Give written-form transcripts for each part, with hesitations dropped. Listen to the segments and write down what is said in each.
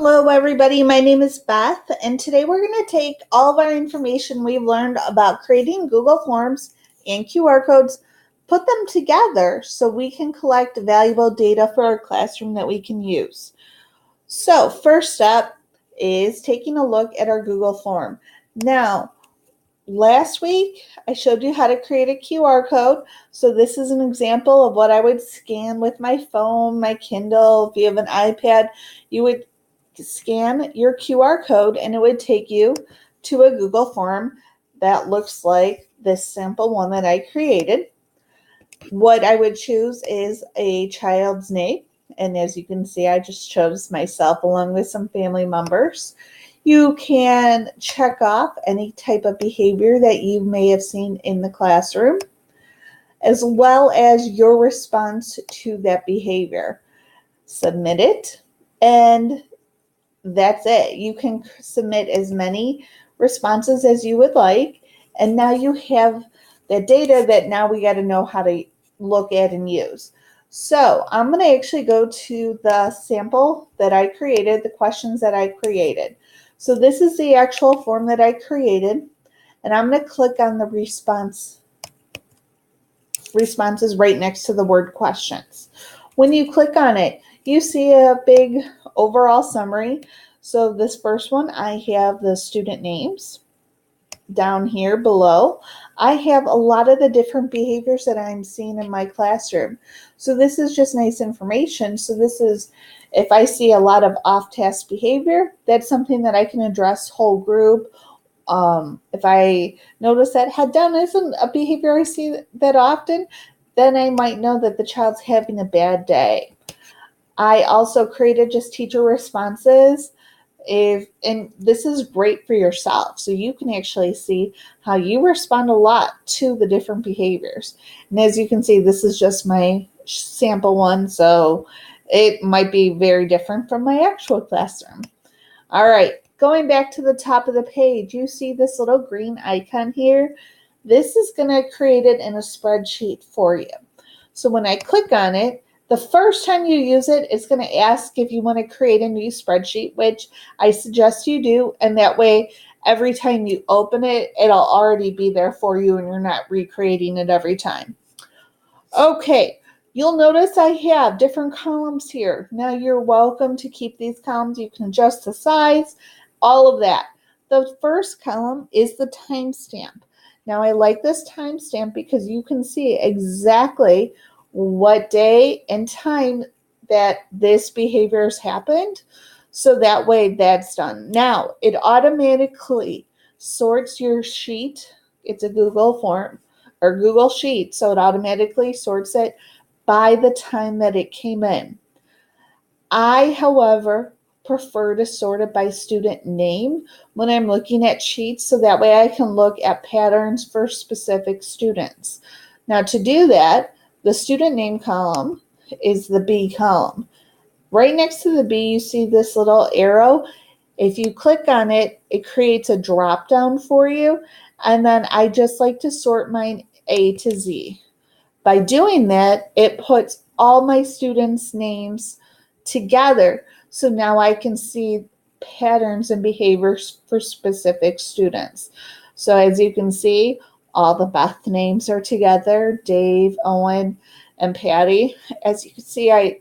Hello, everybody. My name is Beth, and today we're going to take all of our information we've learned about creating Google Forms and QR codes, put them together so we can collect valuable data for our classroom that we can use. So, first up is taking a look at our Google form. Now, last week, I showed you how to create a QR code. So this is an example of what I would scan with my phone, my Kindle. If you have an iPad, you would scan your QR code and it would take you to a Google form that looks like this sample one that I created. What I would choose is a child's name. And as you can see, I just chose myself along with some family members. You can check off any type of behavior that you may have seen in the classroom, as well as your response to that behavior. Submit it, and that's it. You can submit as many responses as you would like, and now you have that data that now we got to know how to look at and use. So I'm going to actually go to the sample that I created, the questions that I created. So this is the actual form that I created, and I'm going to click on the responses right next to the word questions. When you click on it, you see a big overall summary. So this first one, I have the student names. Down here below, I have a lot of the different behaviors that I'm seeing in my classroom. So this is just nice information. So this is, if I see a lot of off-task behavior, that's something that I can address whole group. If I notice that head down isn't a behavior I see that often, then I might know that the child's having a bad day. I also created just teacher responses. And this is great for yourself, so you can actually see how you respond a lot to the different behaviors. And as you can see, this is just my sample one, so it might be very different from my actual classroom. All right, going back to the top of the page, you see this little green icon here. This is going to create it in a spreadsheet for you. So when I click on it, the first time you use it, it's going to ask if you want to create a new spreadsheet, which I suggest you do. And that way, every time you open it, it'll already be there for you and you're not recreating it every time. Okay, you'll notice I have different columns here. Now you're welcome to keep these columns. You can adjust the size, all of that. The first column is the timestamp. Now I like this timestamp because you can see exactly what day and time that this behavior has happened. So that way that's done. Now it automatically sorts your sheet. It's a Google form or Google Sheet, so it automatically sorts it by the time that it came in. I, however, prefer to sort it by student name when I'm looking at sheets, so that way I can look at patterns for specific students. Now to do that, the student name column is the B column. Right next to the B, you see this little arrow. If you click on it, it creates a drop down for you. And then I just like to sort mine A to Z. By doing that, it puts all my students' names together. So now I can see patterns and behaviors for specific students. So as you can see, all the Beth names are together, Dave, Owen, and Patty. As you can see, I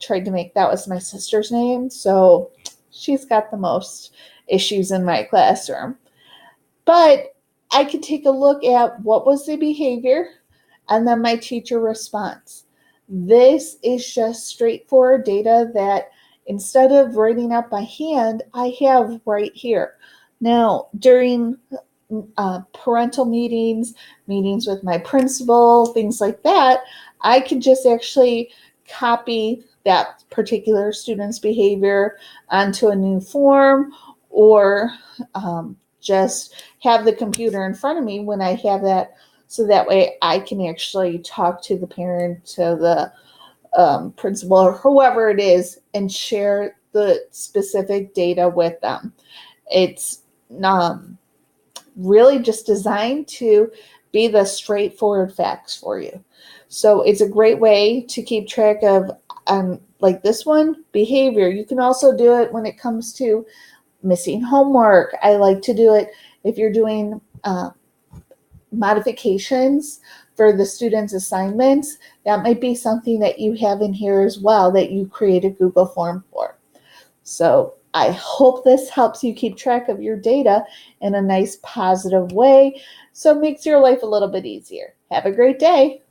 tried to make that was my sister's name, so she's got the most issues in my classroom. But I could take a look at what was the behavior and then my teacher response. This is just straightforward data that instead of writing up by hand, I have right here. Now, during parental meetings, meetings with my principal, things like that, I can just actually copy that particular student's behavior onto a new form, or just have the computer in front of me when I have that, so that way I can actually talk to the parent, to the principal, or whoever it is, and share the specific data with them. It's really just designed to be the straightforward facts for you. So it's a great way to keep track of, like this one, behavior. You can also do it when it comes to missing homework. I like to do it if you're doing modifications for the students' assignments. That might be something that you have in here as well that you create a Google form for. So I hope this helps you keep track of your data in a nice positive way, so it makes your life a little bit easier. Have a great day.